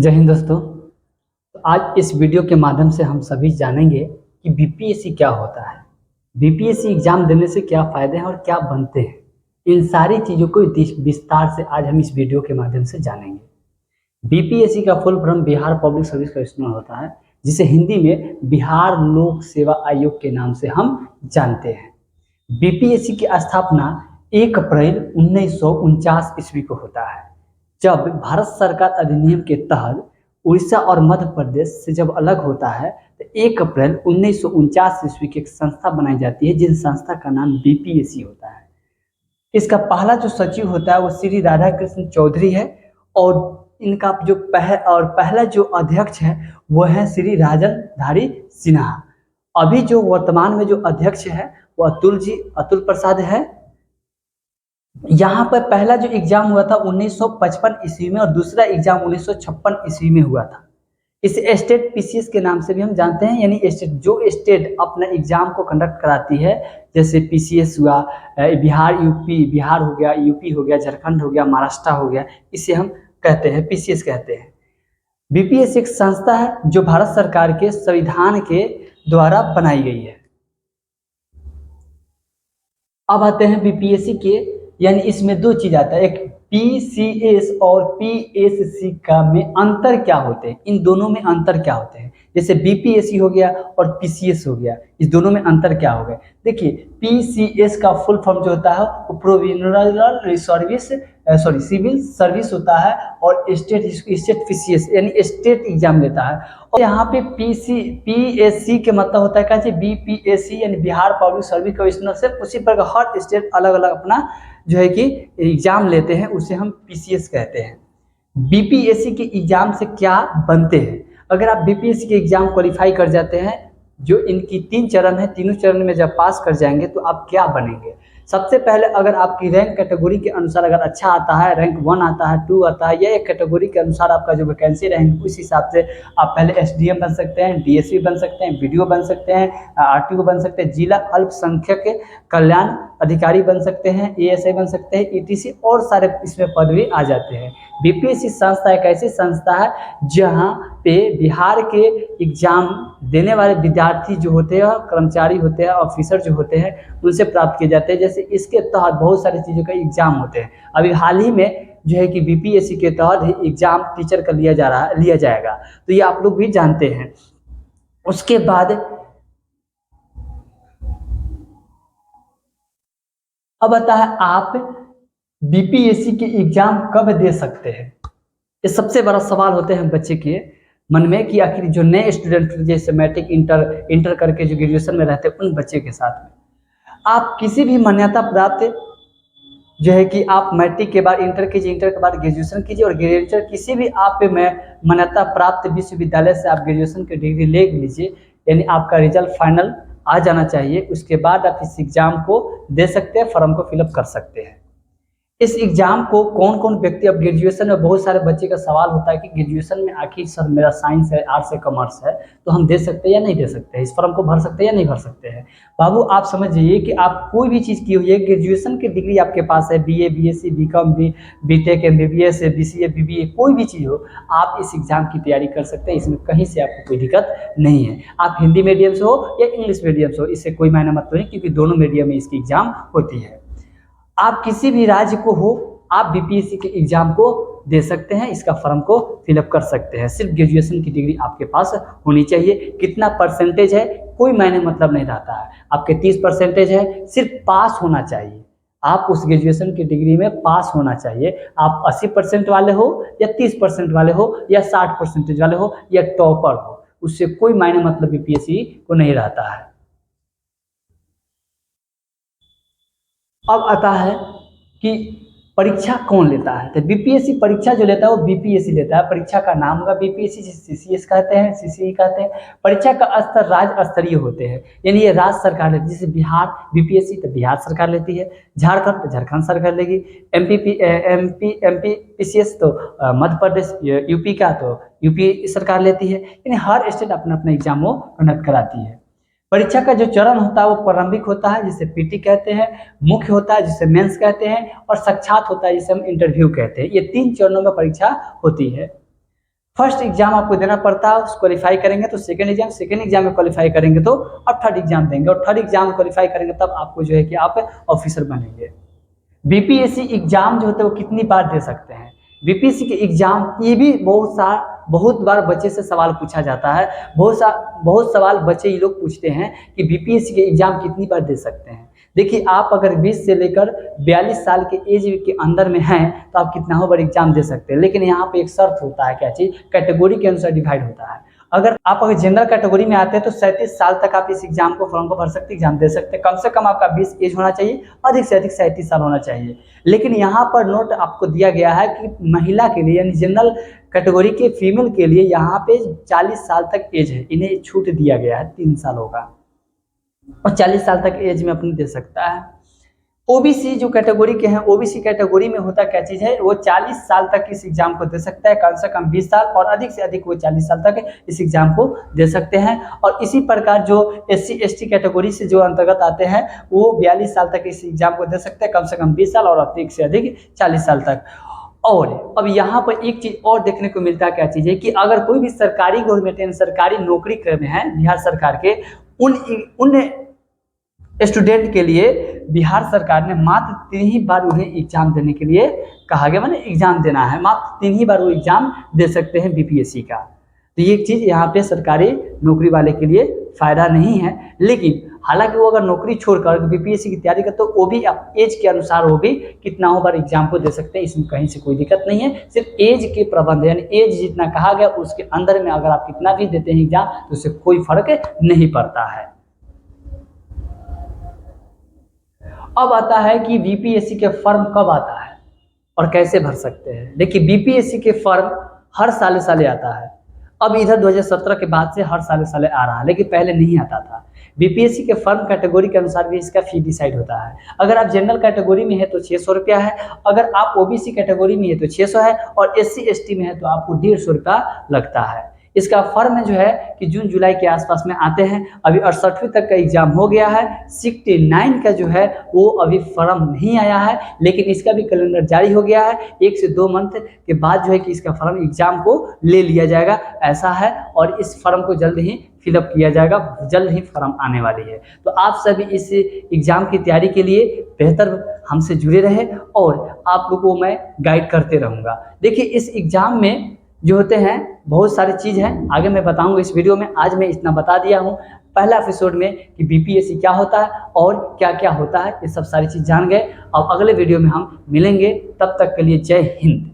जय हिंद दोस्तों। तो आज इस वीडियो के माध्यम से हम सभी जानेंगे कि बीपीएससी क्या होता है, बीपीएससी एग्जाम देने से क्या फ़ायदे हैं और क्या बनते हैं। इन सारी चीज़ों को विस्तार से आज हम इस वीडियो के माध्यम से जानेंगे। बीपीएससी का full form Bihar public service commissioner होता है, जिसे हिंदी में बिहार लोक सेवा आयोग के नाम से हम जानते हैं। बीपीएससी की स्थापना 1 अप्रैल 1949 ईस्वी को होता है, जब भारत सरकार अधिनियम के तहत उड़ीसा और मध्य प्रदेश से जब अलग होता है तो 1 अप्रैल 1949 ईस्वी की एक संस्था बनाई जाती है, जिन संस्था का नाम बीपीएससी होता है। इसका पहला जो सचिव होता है वो श्री राधा कृष्ण चौधरी है, और इनका जो पहला जो अध्यक्ष है वो है श्री राजन धारी सिन्हा। अभी जो वर्तमान में जो अध्यक्ष है वो अतुल प्रसाद है। यहाँ पर पहला जो एग्जाम हुआ था 1955 ईस्वी में और दूसरा एग्जाम 1956 ईस्वी में हुआ था। इसे स्टेट पीसीएस के नाम से भी हम जानते हैं, यानी स्टेट अपना एग्जाम को कंडक्ट कराती है, जैसे पीसीएस हुआ, बिहार हो गया, यूपी हो गया, झारखंड हो गया, महाराष्ट्र हो गया, इसे हम कहते हैं पीसीएस कहते हैं। बीपीएससी एक संस्था है जो भारत सरकार के संविधान के द्वारा बनाई गई है। अब आते हैं बीपीएससी के, यानी इसमें दो चीज आता है, एक पीसीएस और पीएससी का में अंतर क्या होते हैं, इन दोनों में अंतर क्या होते हैं। जैसे बीपीएससी हो गया और पीसीएस हो गया, इस दोनों में अंतर क्या हो गए। देखिए, पीसीएस का फुल फॉर्म जो होता है वो प्रोविजनल सिविल सर्विस होता है, और स्टेट पीसीएस यानी स्टेट एग्जाम लेता है। और यहाँ पे पीएससी के मतलब होता है क्या, बीपीएससी यानी बिहार पब्लिक सर्विस कमिश्नरशिप। उसी पर हर स्टेट अलग अलग अपना जो है कि एग्जाम लेते हैं, उसे हम पीसीएस कहते हैं। बीपीएससी के एग्जाम से क्या बनते हैं। अगर आप बीपीएससी के एग्जाम क्वालिफाई कर जाते हैं, जो इनकी 3 चरण है, तीनों चरण में जब पास कर जाएंगे तो आप क्या बनेंगे। सबसे पहले अगर आपकी रैंक कैटेगरी के अनुसार अगर अच्छा आता है, रैंक 1 आता है, 2 आता है, या एक कैटेगरी के अनुसार आपका जो वैकेंसी रहेंगे उस हिसाब से आप पहले एसडीएम बन सकते हैं, डीएसपी बन सकते हैं, बीडीओ बन सकते हैं, आरटीओ बन सकते हैं, जिला अल्पसंख्यक कल्याण अधिकारी बन सकते हैं, एएसआई बन सकते हैं, ईटीसी और सारे इसमें पद भी आ जाते हैं। बीपीएससी संस्था एक ऐसी संस्था है जहां पे बिहार के एग्जाम देने वाले विद्यार्थी जो होते हैं, कर्मचारी होते हैं, ऑफिसर जो होते हैं, उनसे प्राप्त किए जाते हैं। जैसे इसके तहत बहुत सारी चीज़ों का एग्जाम होते हैं। अभी हाल ही में जो है कि बीपीएससी के तहत एग्जाम टीचर का लिया जाएगा, तो ये आप लोग भी जानते हैं। उसके बाद अब आता है आप बीपीएससी के एग्जाम कब दे सकते हैं। ये सबसे बड़ा सवाल होते हैं बच्चे के मन में कि आखिर जो नए स्टूडेंट जैसे मैट्रिक इंटर करके जो ग्रेजुएशन में रहते हैं, उन बच्चे के साथ में आप किसी भी मान्यता प्राप्त जो है कि आप मैट्रिक के बाद इंटर कीजिए, इंटर के बाद ग्रेजुएशन कीजिए, और ग्रेजुएशन किसी भी आप मान्यता प्राप्त विश्वविद्यालय से आप ग्रेजुएशन की डिग्री ले लीजिए, यानी आपका रिजल्ट फाइनल आ जाना चाहिए। उसके बाद आप इस एग्जाम को दे सकते हैं, फॉर्म को फिलअप कर सकते हैं। इस एग्जाम को कौन कौन व्यक्ति, अब ग्रेजुएशन में बहुत सारे बच्चे का सवाल होता है कि ग्रेजुएशन में आखिर सर मेरा साइंस है, आर्ट्स है, कॉमर्स है, तो हम दे सकते हैं या नहीं दे सकते हैं, इस फॉर्म को भर सकते हैं या नहीं भर सकते हैं। बाबू आप समझ जाइए कि आप कोई भी चीज़ की हुई है, ग्रेजुएशन की डिग्री आपके पास है, BA, BSc, BCom, BTech, MBBS, BCA, BBA, कोई भी चीज़ हो, आप इस एग्जाम की तैयारी कर सकते हैं। इसमें कहीं से आपको कोई दिक्कत नहीं है। आप हिंदी मीडियम से हो या इंग्लिश मीडियम से हो, इससे कोई मायने मतलब नहीं, क्योंकि दोनों मीडियम में इसकी एग्जाम होती है। आप किसी भी राज्य को हो, आप बीपीएससी के एग्जाम को दे सकते हैं, इसका फॉर्म को फिलअप कर सकते हैं। सिर्फ ग्रेजुएशन की डिग्री आपके पास होनी चाहिए। कितना परसेंटेज है कोई मायने मतलब नहीं रहता है। आपके 30% है, सिर्फ पास होना चाहिए। आप उस ग्रेजुएशन की डिग्री में पास होना चाहिए। आप 80% वाले हो या 30% वाले हो या 60% वाले हो या टॉपर हो, उससे कोई मायने मतलब बीपीएससी को नहीं रहता है। अब आता है कि परीक्षा कौन लेता है। तो बीपीएससी परीक्षा जो लेता है वो बीपीएससी लेता है। परीक्षा का नाम होगा बीपीएससी, सीसीएस कहते हैं, सीसीई कहते हैं। परीक्षा का स्तर राज्य स्तरीय होते हैं, यानी ये राज्य सरकार लेती है। जैसे बिहार बीपीएससी तो बिहार सरकार लेती है, झारखंड तो झारखंड सरकार लेगी, एमपी पीसीएस तो मध्य प्रदेश, यूपी का तो यूपी सरकार लेती है। यानी हर स्टेट अपना अपना एग्जाम वो कंडक्ट कराती है। परीक्षा का जो चरण होता है वो प्रारंभिक होता है, जिसे पीटी कहते हैं, मुख्य होता है जिसे मेंस कहते हैं, और साक्षात होता है जिसे हम इंटरव्यू कहते हैं। ये 3 चरणों में परीक्षा होती है। फर्स्ट एग्जाम आपको देना पड़ता है, क्वालिफाई करेंगे तो सेकंड एग्जाम में क्वालिफाई करेंगे तो अब थर्ड एग्जाम देंगे, और थर्ड एग्जाम क्वालिफाई करेंगे तब आपको जो है कि आप ऑफिसर बनेंगे। बीपीएससी एग्जाम जो होते हैं वो कितनी बार दे सकते हैं? बीपीएससी के एग्जाम, ये भी बहुत बार बच्चे से सवाल पूछा जाता है, बहुत सवाल बच्चे ये लोग पूछते हैं कि बीपीएससी के एग्जाम कितनी बार दे सकते हैं। देखिए, आप अगर 20 से लेकर 42 साल के एज के अंदर में हैं तो आप कितना बार एग्जाम दे सकते हैं, लेकिन यहाँ पे एक शर्त होता है, क्या चीज़? कैटेगरी के अनुसार डिवाइड होता है। अगर जनरल कैटेगरी में आते हैं तो 37 साल तक आप इस एग्जाम को फॉर्म को भर सकते, एग्जाम दे सकते हैं। कम से कम आपका 20 एज होना चाहिए, अधिक से अधिक 37 साल होना चाहिए। लेकिन यहाँ पर नोट आपको दिया गया है कि महिला के लिए, यानी जनरल कैटेगरी के फीमेल के लिए यहाँ पे 40 साल तक एज है, इन्हें छूट दिया गया है, 3 साल होगा, और 40 साल तक एज में अपनी दे सकता है। ओबीसी जो कैटेगरी के हैं, ओबीसी कैटेगरी में होता क्या चीज़ है, वो 40 साल तक इस एग्जाम को दे सकता है, कम से कम 20 साल, और अधिक से अधिक वो 40 साल तक इस एग्जाम को दे सकते हैं। और इसी प्रकार जो SC ST कैटेगरी से जो अंतर्गत आते हैं वो 42 साल तक इस एग्जाम को दे सकते हैं, कम से कम 20 साल, और अधिक से अधिक 40 साल तक। और अब यहाँ पर एक चीज और देखने को मिलता है, क्या चीज़ है कि अगर कोई भी सरकारी गवर्नमेंट सरकारी नौकरी में है बिहार सरकार के, उन स्टूडेंट के लिए बिहार सरकार ने मात्र 3 ही बार उन्हें एग्जाम देने के लिए कहा गया, माने एग्जाम देना है, मात्र 3 ही बार वो एग्जाम दे सकते हैं बीपीएससी का। तो ये चीज़ यहाँ पे सरकारी नौकरी वाले के लिए फ़ायदा नहीं है। लेकिन हालांकि वो अगर नौकरी छोड़कर बीपीएससी की तैयारी करते तो वो भी एज के अनुसार वो भी कितना बार एग्जाम को दे सकते हैं, इसमें कहीं से कोई दिक्कत नहीं है। सिर्फ एज के प्रबंध, यानी एज जितना कहा गया उसके अंदर में अगर आप कितना भी देते हैं एग्जाम तो उससे कोई फर्क नहीं पड़ता है। अब आता है कि बीपीएससी के फॉर्म कब आता है और कैसे भर सकते हैं। देखिए, बीपीएससी के फॉर्म हर साल आता है। अब इधर 2017 के बाद से हर साल आ रहा है, लेकिन पहले नहीं आता था। बीपीएससी के फॉर्म कैटेगरी के अनुसार भी इसका फी डिसाइड होता है। अगर आप जनरल कैटेगरी में है तो 600 रुपया है, अगर आप ओबीसी कैटेगरी में है तो 600 है, और SC ST में है तो आपको 150 रुपया लगता है। इसका फॉर्म जो है कि जून जुलाई के आसपास में आते हैं। अभी 68वीं तक का एग्जाम हो गया है, 69 का जो है वो अभी फॉर्म नहीं आया है, लेकिन इसका भी कैलेंडर जारी हो गया है। 1 से 2 मंथ के बाद जो है कि इसका फॉर्म एग्जाम को ले लिया जाएगा, ऐसा है। और इस फॉर्म को जल्द ही फिलअप किया जाएगा, जल्द ही फॉर्म आने वाली है। तो आप सभी इस एग्जाम की तैयारी के लिए बेहतर हमसे जुड़े रहे, और आप लोगों को मैं गाइड करते रहूँगा। देखिए, इस एग्जाम में जो होते हैं बहुत सारी चीज़ हैं, आगे मैं बताऊंगा इस वीडियो में। आज मैं इतना बता दिया हूँ पहला एपिसोड में कि बीपीएससी क्या होता है और क्या क्या होता है, ये सब सारी चीज़ जान गए। अब अगले वीडियो में हम मिलेंगे, तब तक के लिए जय हिंद।